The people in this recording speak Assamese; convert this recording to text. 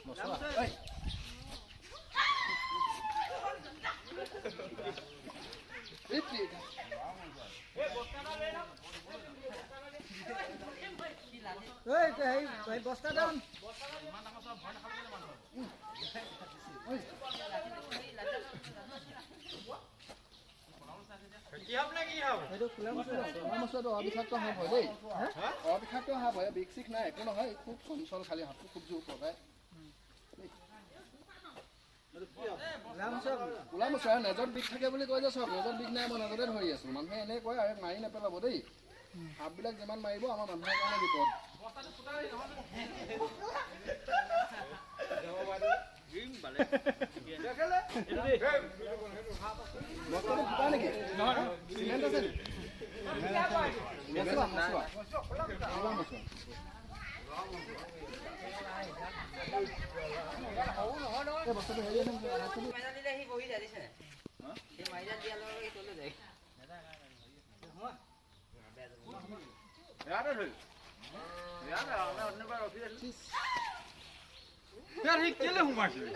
মছলা বস্তা দাম মছলাটো অবিষাক্ত সাপ হয় দেই অবিষাক্ত সাপ হয় বিষ চিষ নাই একো নহয় খুব চঞ্চল খালি সাপটো খুব জোৰ পকায় কোলা মছলা নেজত বিষ থাকে বুলি কয় যে চব নেজত বিষ নাই মই নেজতে ধৰি আছো মানুহে এনে কয় আৰু মাৰি নেপেলাব দেই সাপবিলাক যিমান মাৰিব আমাৰ মানুহৰ কাৰণে বিপদ বস্তাটো ফুটা নেকি চিমেণ্ট আছে মছলা বস্তুটো হেৰি কেলে সোমাইছিলে